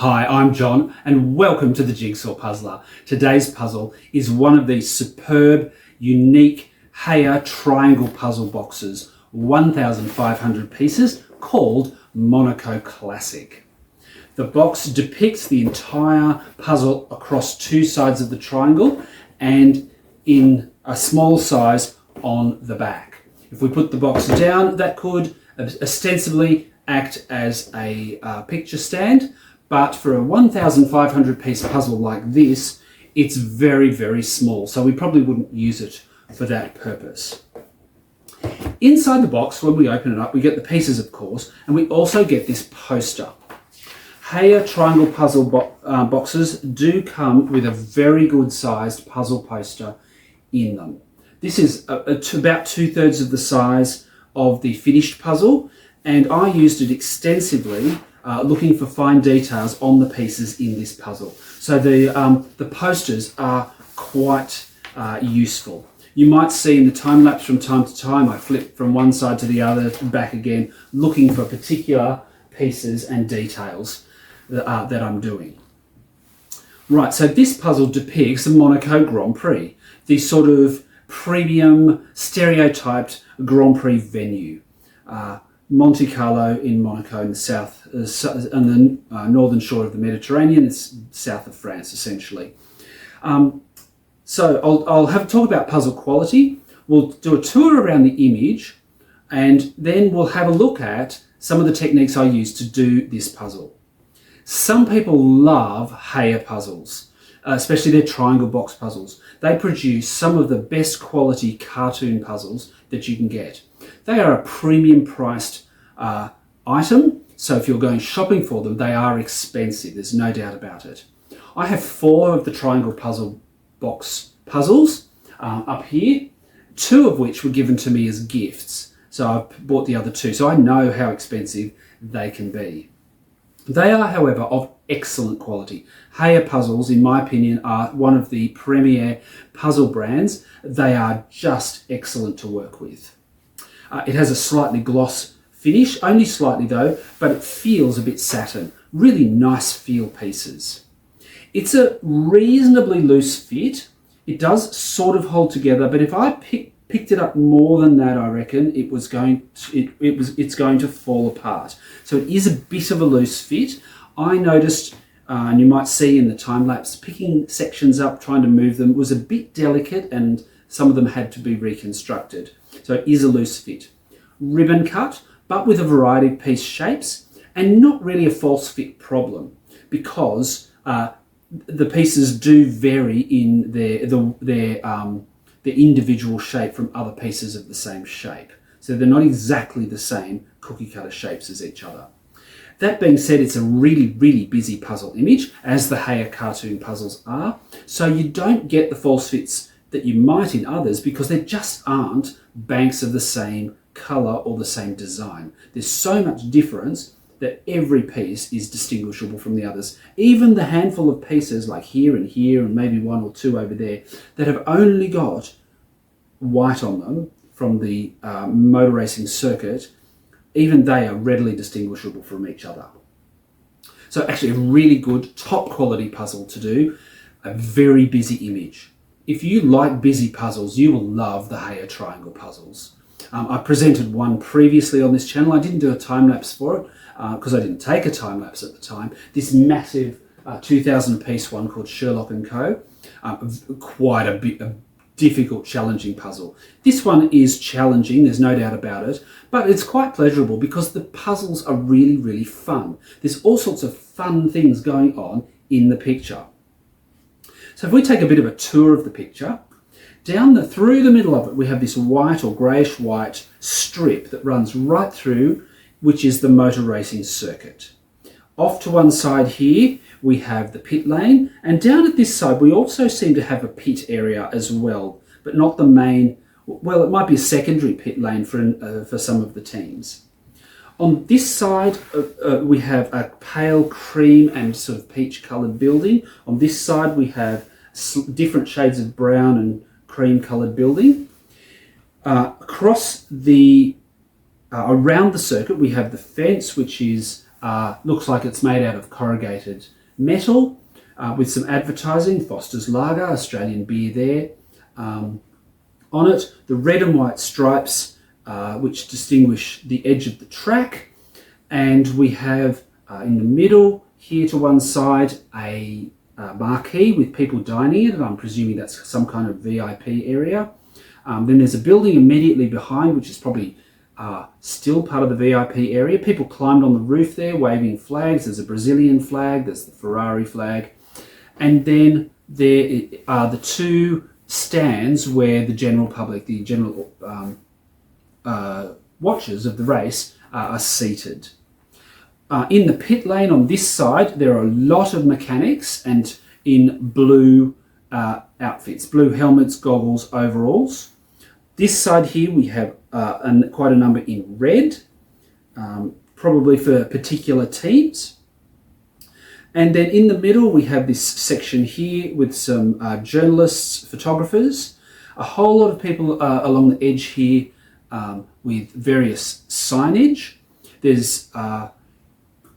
Hi, I'm John and welcome to the Jigsaw Puzzler. Today's puzzle is one of these superb, unique Heye triangle puzzle boxes, 1,500 pieces, called Monaco Classic. The box depicts the entire puzzle across two sides of the triangle and in a small size on the back. If we put the box down, that could ostensibly act as a picture stand, but for a 1,500 piece puzzle like this, it's very, very small, so we probably wouldn't use it for that purpose. Inside the box, when we open it up, we get the pieces, of course, and we also get this poster. Heye triangle puzzle boxes do come with a very good sized puzzle poster in them. This is about 2/3 of the size of the finished puzzle, and I used it extensively looking for fine details on the pieces in this puzzle. So the posters are quite useful. You might see in the time lapse from time to time, I flip from one side to the other, back again, looking for particular pieces and details that I'm doing. Right, so this puzzle depicts the Monaco Grand Prix, the sort of premium, stereotyped Grand Prix venue. Monte Carlo in Monaco in the south, on the northern shore of the Mediterranean. It's south of France, essentially. So I'll talk about puzzle quality. We'll do a tour around the image, and then we'll have a look at some of the techniques I use to do this puzzle. Some people love Heye puzzles, especially their triangle box puzzles. They produce some of the best quality cartoon puzzles that you can get. They are a premium priced item, so if you're going shopping for them, they are expensive, there's no doubt about it. I have 4 of the triangle puzzle box puzzles up here, 2 of which were given to me as gifts, so I've bought the other 2, so I know how expensive they can be. They are, however, of excellent quality. Heye puzzles, in my opinion, are one of the premier puzzle brands. They are just excellent to work with. It has a slightly gloss finish, only slightly though, but it feels a bit satin. Really nice feel pieces. It's a reasonably loose fit. It does sort of hold together, but if I picked it up more than that, I reckon it's going to fall apart. So it is a bit of a loose fit. I noticed, and you might see in the time lapse, picking sections up, trying to move them was a bit delicate, and some of them had to be reconstructed. So it is a loose fit. Ribbon cut, but with a variety of piece shapes, and not really a false fit problem, because the pieces do vary in their individual shape from other pieces of the same shape. So they're not exactly the same cookie cutter shapes as each other. That being said, it's a really, really busy puzzle image, as the Heye cartoon puzzles are, so you don't get the false fits that you might in others, because there just aren't banks of the same colour or the same design. There's so much difference that every piece is distinguishable from the others. Even the handful of pieces like here and maybe 1 or 2 over there that have only got white on them from the motor racing circuit, even they are readily distinguishable from each other. So actually a really good top quality puzzle to do, a very busy image. If you like busy puzzles, you will love the Heye triangle puzzles. I presented one previously on this channel. I didn't do a time lapse for it because I didn't take a time lapse at the time. This massive 2,000 piece one called Sherlock & Co. Quite a difficult, challenging puzzle. This one is challenging, there's no doubt about it, but it's quite pleasurable because the puzzles are really, really fun. There's all sorts of fun things going on in the picture. So if we take a bit of a tour of the picture, through the middle of it, we have this white or greyish white strip that runs right through, which is the motor racing circuit. Off to one side here, we have the pit lane, and down at this side, we also seem to have a pit area as well, but not the main. Well, it might be a secondary pit lane for some of the teams. On this side, we have a pale cream and sort of peach coloured building. On this side, we have different shades of brown and cream coloured building. Across the around the circuit, we have the fence, which is looks like it's made out of corrugated metal with some advertising, Foster's Lager, Australian beer there on it. The red and white stripes which distinguish the edge of the track. And we have in the middle here to one side a marquee with people dining in it. I'm presuming that's some kind of VIP area. Then there's a building immediately behind, which is probably still part of the VIP area. People climbed on the roof there waving flags. There's a Brazilian flag, there's the Ferrari flag. And then there are the two stands where the general public, the general watchers of the race are seated. In the pit lane on this side, there are a lot of mechanics and in blue outfits, blue helmets, goggles, overalls. This side here we have quite a number in red, probably for particular teams. And then in the middle we have this section here with some journalists, photographers, a whole lot of people along the edge here with various signage. There's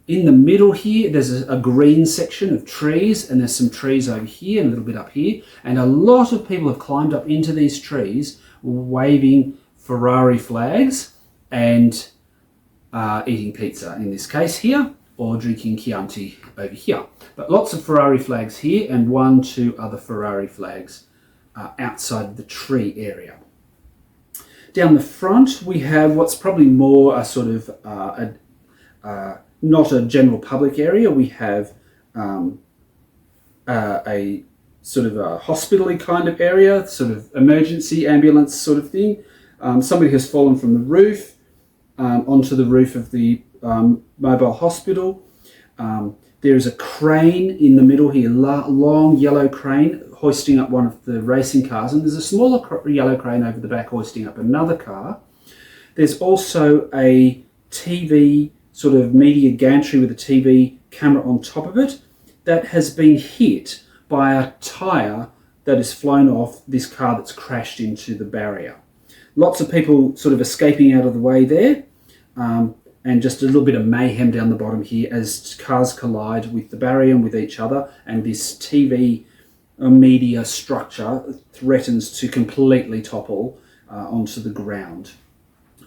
in the middle here, there's a green section of trees, and there's some trees over here and a little bit up here. And a lot of people have climbed up into these trees waving Ferrari flags and eating pizza in this case here, or drinking Chianti over here. But lots of Ferrari flags here and 1-2 other Ferrari flags outside of the tree area. Down the front, we have what's probably more a sort of not a general public area. We have a sort of a hospital-y kind of area, sort of emergency ambulance sort of thing. Somebody has fallen from the roof onto the roof of the mobile hospital. There is a crane in the middle here, long yellow crane hoisting up one of the racing cars, and there's a smaller yellow crane over the back hoisting up another car. There's also a TV sort of media gantry with a TV camera on top of it that has been hit by a tyre that has flown off this car that's crashed into the barrier. Lots of people sort of escaping out of the way there, and just a little bit of mayhem down the bottom here as cars collide with the barrier and with each other, and this TV media structure threatens to completely topple onto the ground.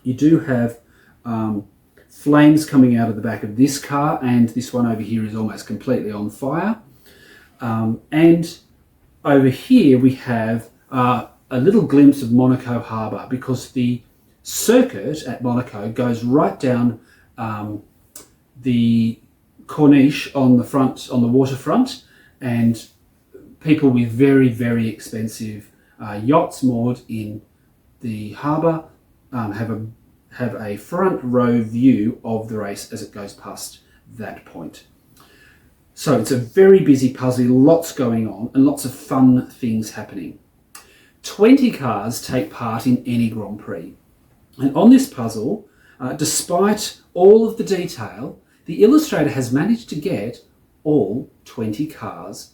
You do have flames coming out of the back of this car, and this one over here is almost completely on fire. And over here we have a little glimpse of Monaco Harbour, because the circuit at Monaco goes right down the corniche on the front, on the waterfront, and people with very, very expensive yachts moored in the harbour have a front row view of the race as it goes past that point. So it's a very busy puzzle, lots going on and lots of fun things happening. 20 cars take part in any Grand Prix. And on this puzzle, despite all of the detail, the illustrator has managed to get all 20 cars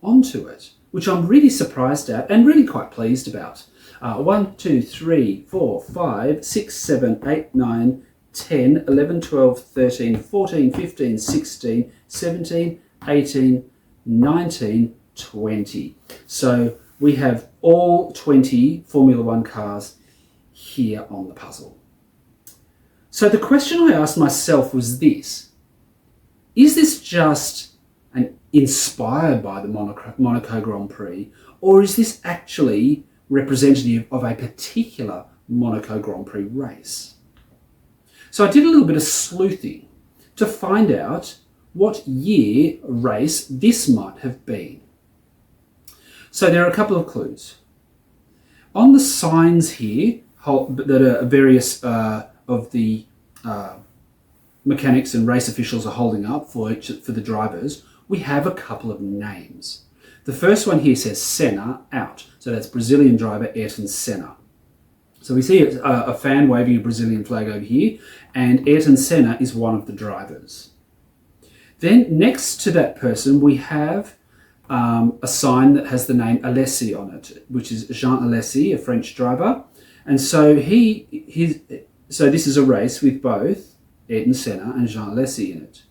onto it, which I'm really surprised at and really quite pleased about. 1, 2, 3, 4, 5, 6, 7, 8, 9, 10, 11, 12, 13, 14, 15, 16, 17, 18, 19, 20. So we have all 20 Formula One cars here on the puzzle. So the question I asked myself was this: is this just inspired by the Monaco Grand Prix, or is this actually representative of a particular Monaco Grand Prix race? So I did a little bit of sleuthing to find out what year race this might have been. So there are a couple of clues. On the signs here that are various of the mechanics and race officials are holding up for the drivers, we have a couple of names. The first one here says Senna out. So that's Brazilian driver Ayrton Senna. So we see a fan waving a Brazilian flag over here, and Ayrton Senna is one of the drivers. Then next to that person, we have a sign that has the name Alessi on it, which is Jean Alessi, a French driver. And so so this is a race with both Ayrton Senna and Jean Alesi in it.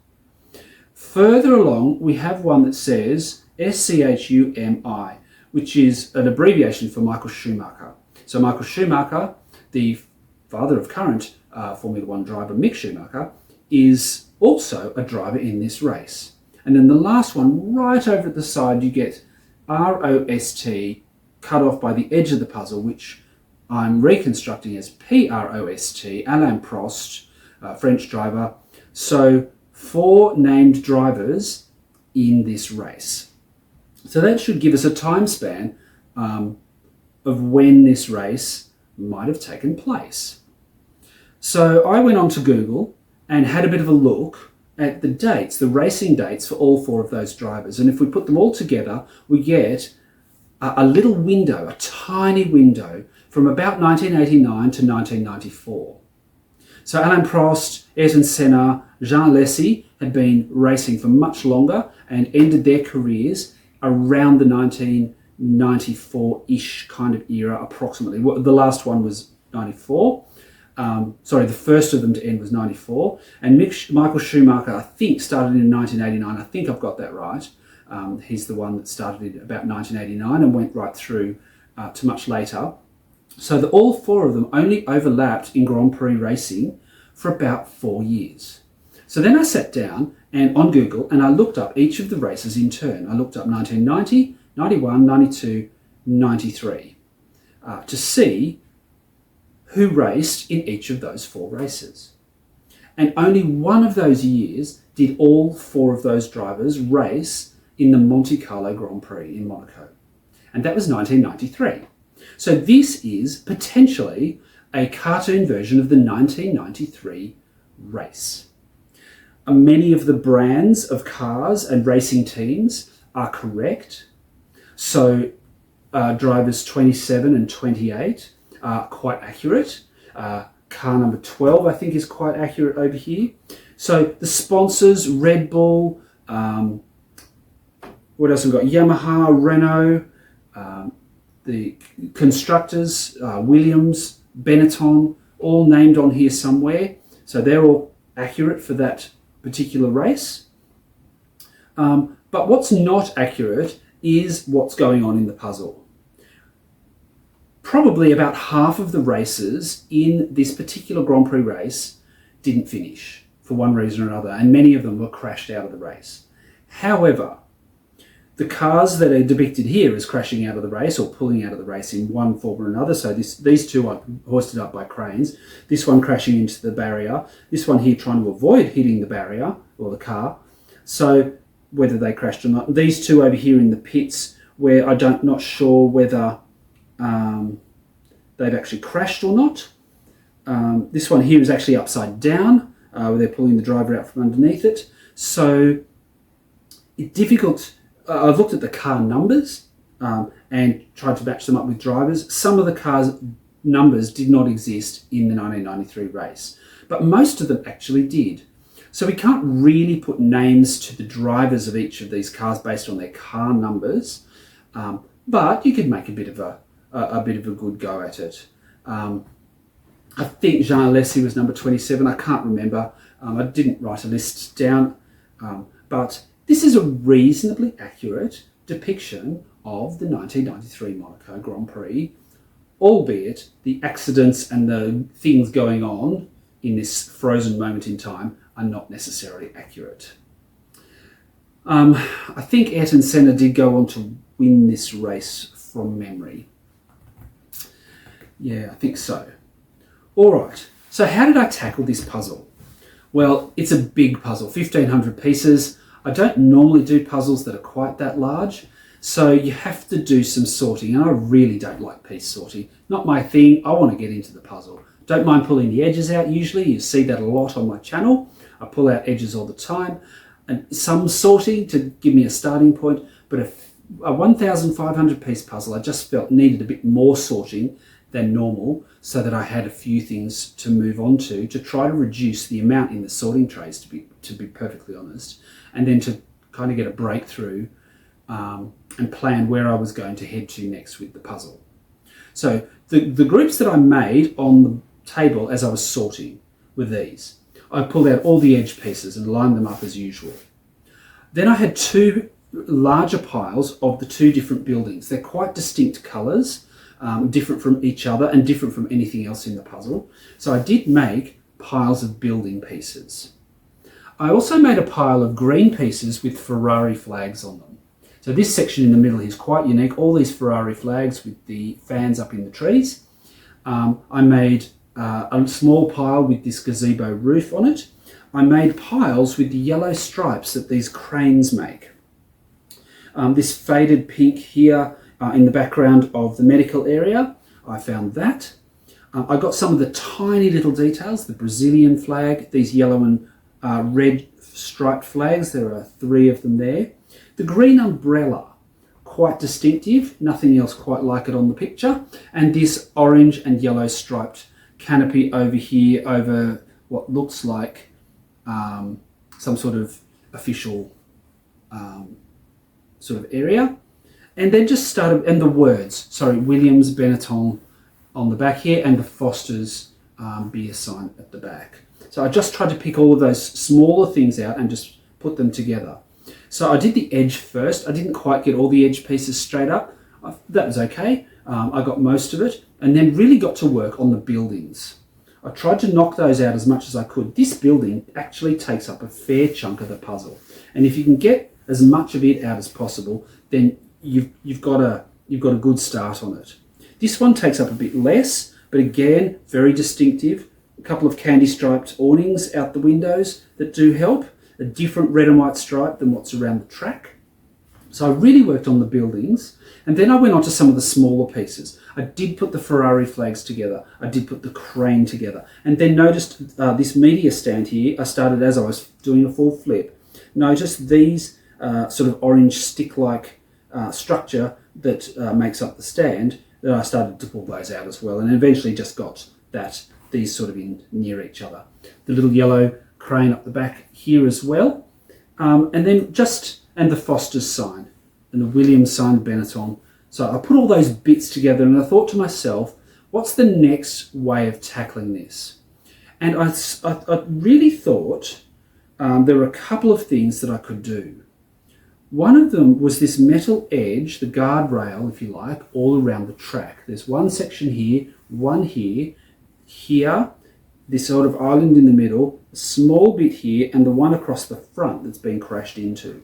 Further along, we have one that says SCHUMI, which is an abbreviation for Michael Schumacher. So Michael Schumacher, the father of current Formula One driver Mick Schumacher, is also a driver in this race. And then the last one, right over at the side, you get ROST cut off by the edge of the puzzle, which I'm reconstructing as PROST, Alain Prost, French driver. So 4 named drivers in this race. So that should give us a time span of when this race might have taken place. So I went on to Google and had a bit of a look at the dates, the racing dates for all 4 of those drivers. And if we put them all together, we get a little window, a tiny window from about 1989 to 1994. So Alain Prost, Ayrton Senna, Jean Alesi had been racing for much longer and ended their careers around the 1994-ish kind of era, approximately. The last one was 94. The first of them to end was 94. And Michael Schumacher, I think, started in 1989. I think I've got that right. He's the one that started in about 1989 and went right through to much later. So that all 4 of them only overlapped in Grand Prix racing for about 4 years. So then I sat down and on Google and I looked up each of the races in turn. I looked up 1990, 91, 92, 93 to see who raced in each of those 4 races. And only one of those years did all 4 of those drivers race in the Monte Carlo Grand Prix in Monaco. And that was 1993. So this is potentially a cartoon version of the 1993 race. Many of the brands of cars and racing teams are correct. So drivers 27 and 28 are quite accurate. Car number 12, I think, is quite accurate over here. So the sponsors, Red Bull, what else have we got? Yamaha, Renault, the constructors, Williams, Benetton, all named on here somewhere. So they're all accurate for that particular race. But what's not accurate is what's going on in the puzzle. Probably about half of the races in this particular Grand Prix race didn't finish for one reason or another, and many of them were crashed out of the race. However, the cars that are depicted here as crashing out of the race or pulling out of the race in one form or another, so these 2 are hoisted up by cranes, this one crashing into the barrier, this one here trying to avoid hitting the barrier or the car, so whether they crashed or not. These 2 over here in the pits where I'm not sure whether they've actually crashed or not. This one here is actually upside down, where they're pulling the driver out from underneath it. So it's difficult. I've looked at the car numbers and tried to match them up with drivers. Some of the cars' numbers did not exist in the 1993 race, but most of them actually did. So we can't really put names to the drivers of each of these cars based on their car numbers, but you could make a bit of a good go at it. I think Jean Alesi was number 27. I can't remember. I didn't write a list down, but this is a reasonably accurate depiction of the 1993 Monaco Grand Prix, albeit the accidents and the things going on in this frozen moment in time are not necessarily accurate. I think Ayrton Senna did go on to win this race from memory. Yeah, I think so. All right, so how did I tackle this puzzle? Well, it's a big puzzle, 1,500 pieces. I don't normally do puzzles that are quite that large, so you have to do some sorting, and I really don't like piece sorting. Not my thing. I want to get into the puzzle. Don't mind pulling the edges out usually. You see that a lot on my channel. I pull out edges all the time, and some sorting to give me a starting point, but a 1,500 piece puzzle I just felt needed a bit more sorting than normal, so that I had a few things to move on to try to reduce the amount in the sorting trays, to be perfectly honest, and then to kind of get a breakthrough and plan where I was going to head to next with the puzzle. So the groups that I made on the table as I was sorting were these. I pulled out all the edge pieces and lined them up as usual. Then I had two larger piles of the two different buildings. They're quite distinct colours, different from each other and different from anything else in the puzzle. So I did make piles of building pieces. I also made a pile of green pieces with Ferrari flags on them. So this section in the middle is quite unique. All these Ferrari flags with the fans up in the trees. I made a small pile with this gazebo roof on it. I made piles with the yellow stripes that these cranes make. This faded pink here in the background of the medical area, I found that. I got some of the tiny little details, the Brazilian flag, these yellow and red striped flags, there are 3 of them there. The green umbrella, quite distinctive, nothing else quite like it on the picture. And this orange and yellow striped canopy over here, over what looks like some sort of official sort of area. And then just started, and the words, sorry, Williams Benetton on the back here, and the Foster's beer sign at the back. So I just tried to pick all of those smaller things out and just put them together. So I did the edge first. I didn't quite get all the edge pieces straight up. That was okay. I got most of it, and then really got to work on the buildings. I tried to knock those out as much as I could. This building actually takes up a fair chunk of the puzzle, and if you can get as much of it out as possible, then you've got a good start on it. This one takes up a bit less, but again, very distinctive. A couple of candy striped awnings out the windows that do help. A different red and white stripe than what's around the track. So I really worked on the buildings, and then I went on to some of the smaller pieces. I did put the Ferrari flags together. I did put the crane together, and then noticed this media stand here. I started as I was doing a full flip. Notice these sort of orange stick-like structure that makes up the stand. I started to pull those out as well, and eventually just got these sort of in near each other. The little yellow crane up the back here as well, and then and the Foster's sign and the Williams sign, Benetton. So I put all those bits together, and I thought to myself, what's the next way of tackling this? And I really thought there were a couple of things that I could do. One of them was this metal edge, the guardrail, if you like, all around the track. There's one section here, one here, this sort of island in the middle, a small bit here, and the one across the front that's been crashed into.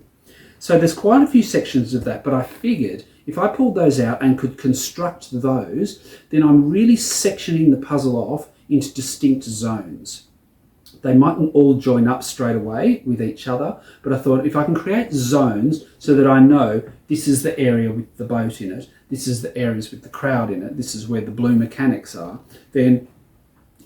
So there's quite a few sections of that, but I figured if I pulled those out and could construct those, then I'm really sectioning the puzzle off into distinct zones. They mightn't all join up straight away with each other, but I thought if I can create zones so that I know this is the area with the boat in it, this is the areas with the crowd in it, this is where the blue mechanics are, then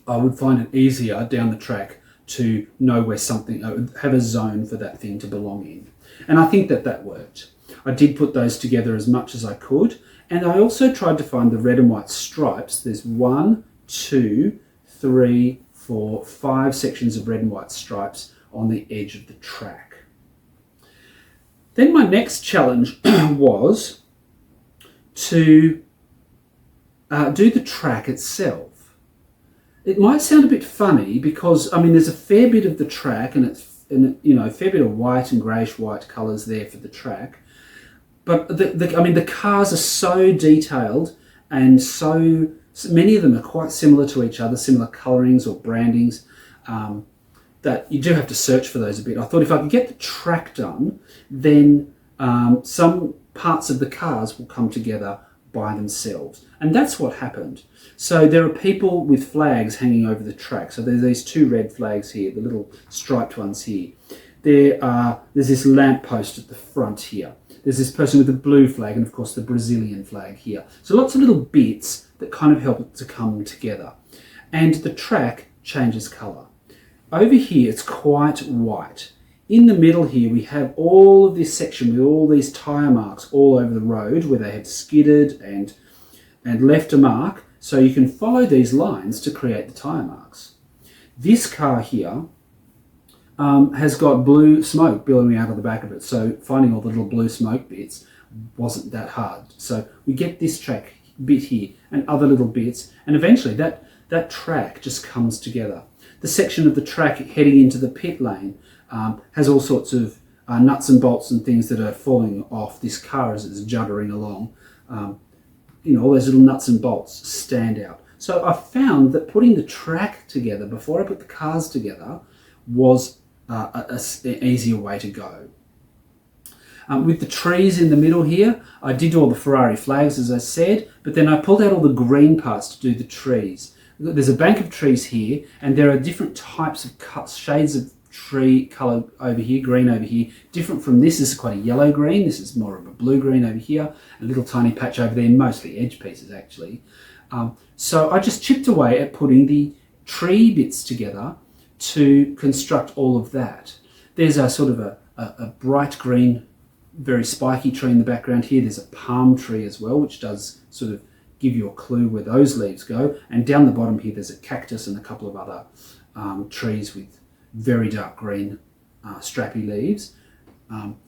I would find it easier down the track to know where something, have a zone for that thing to belong in. And I think that worked. I did put those together as much as I could, and I also tried to find the red and white stripes. There's 1, 2, 3, 4, 5 sections of red and white stripes on the edge of the track. Then my next challenge was to do the track itself. It might sound a bit funny because, I mean, there's a fair bit of the track, and a fair bit of white and greyish white colours there for the track. But the cars are so detailed, and so many of them are quite similar to each other, similar colourings or brandings, that you do have to search for those a bit. I thought if I could get the track done, then some parts of the cars will come together by themselves. And that's what happened. So there are people with flags hanging over the track. So there's these 2 red flags here, the little striped ones here. There's this lamp post at the front here. There's this person with the blue flag, and of course the Brazilian flag here. So lots of little bits that kind of help it to come together. And the track changes colour. Over here it's quite white. In the middle here we have all of this section with all these tyre marks all over the road where they have skidded and left a mark, so you can follow these lines to create the tyre marks. This car here has got blue smoke billowing out of the back of it, so finding all the little blue smoke bits wasn't that hard. So we get this track bit here and other little bits, and eventually that track just comes together. the section of the track heading into the pit lane has all sorts of nuts and bolts and things that are falling off this car as it's juddering along. All those little nuts and bolts stand out. So I found that putting the track together before I put the cars together was an easier way to go. With the trees in the middle here, I did all the Ferrari flags, as I said, but then I pulled out all the green parts to do the trees. There's a bank of trees here, and there are different types of shades of tree colour over here, green over here, different from this. This is quite a yellow green. This is more of a blue green over here, a little tiny patch over there, mostly edge pieces actually. So I just chipped away at putting the tree bits together to construct all of that. There's a sort of a bright green, very spiky tree in the background here. There's a palm tree as well, which does sort of give you a clue where those leaves go. And down the bottom here, there's a cactus and a couple of other trees with very dark green strappy leaves.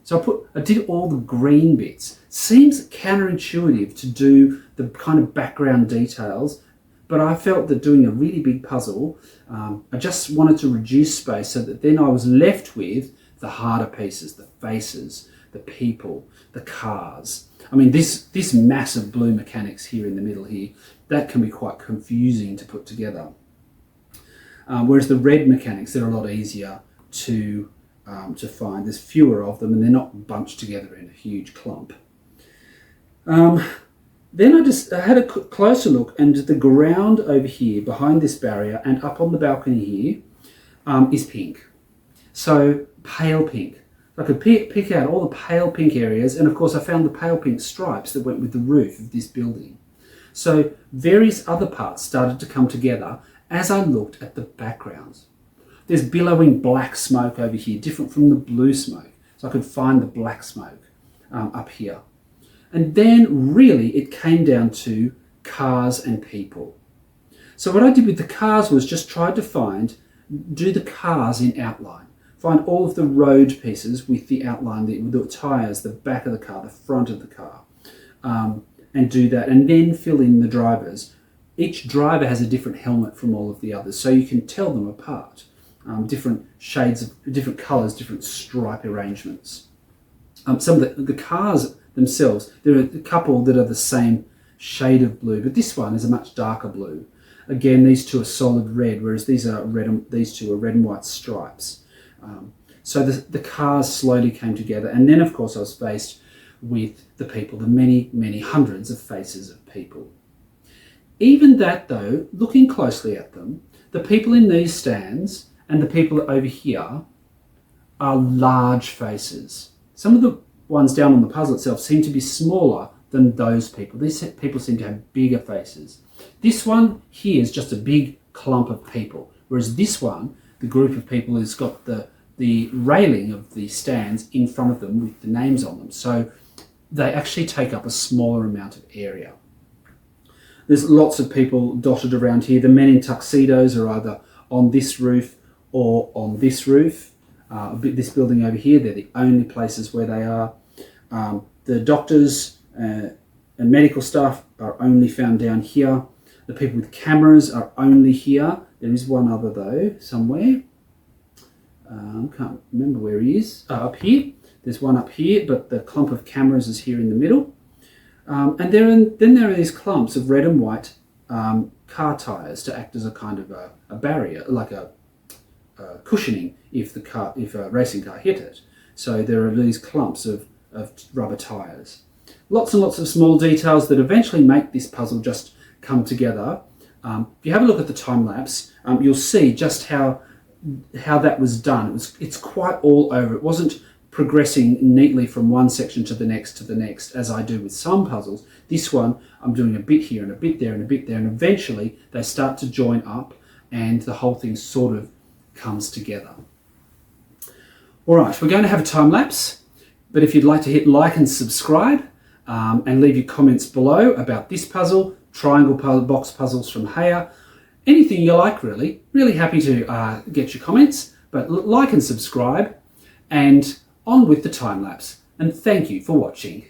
So I did all the green bits. Seems counterintuitive to do the kind of background details, but I felt that doing a really big puzzle, I just wanted to reduce space so that then I was left with the harder pieces, the faces, the people, the cars. I mean, this massive blue mechanics here in the middle here, that can be quite confusing to put together. Whereas the red mechanics, they're a lot easier to find. There's fewer of them and they're not bunched together in a huge clump. Then I had a closer look, and the ground over here behind this barrier and up on the balcony here is pink. So pale pink. I could pick out all the pale pink areas, and of course I found the pale pink stripes that went with the roof of this building. So various other parts started to come together as I looked at the backgrounds. There's billowing black smoke over here, different from the blue smoke. So I could find the black smoke up here. And then really it came down to cars and people. So what I did with the cars was just try to do the cars in outline. Find all of the road pieces with the outline, the tyres, the back of the car, the front of the car, and do that. And then fill in the drivers. Each driver has a different helmet from all of the others, so you can tell them apart. Different shades of different colours, different stripe arrangements. Some of the cars themselves, there are a couple that are the same shade of blue, but this one is a much darker blue. Again, these two are solid red, whereas these two are red and white stripes. So the cars slowly came together, and then of course I was faced with the people, the many, many hundreds of faces of people. Even that though, looking closely at them, the people in these stands and the people over here are large faces. Some of the ones down on the puzzle itself seem to be smaller than those people. These people seem to have bigger faces. This one here is just a big clump of people, whereas this one, the group of people, has got the railing of the stands in front of them with the names on them. So they actually take up a smaller amount of area. There's lots of people dotted around here. The men in tuxedos are either on this roof or on this roof. This building over here, they're the only places where they are. The doctors and medical staff are only found down here. The people with cameras are only here. There is one other though, somewhere. Can't remember where he is. Up here. There's one up here, but the clump of cameras is here in the middle. And then there are these clumps of red and white car tyres to act as a kind of a barrier, like a cushioning if a racing car hit it. So there are these clumps of rubber tyres. Lots and lots of small details that eventually make this puzzle just come together. If you have a look at the time lapse, you'll see just how that was done. It's quite all over. It wasn't progressing neatly from one section to the next as I do with some puzzles. This one, I'm doing a bit here and a bit there and a bit there, and eventually they start to join up and the whole thing sort of comes together. All right, we're going to have a time lapse, but if you'd like to hit like and subscribe and leave your comments below about this puzzle, triangle box puzzles from Heye, anything you like really happy to get your comments, but like and subscribe, and on with the time lapse, and thank you for watching.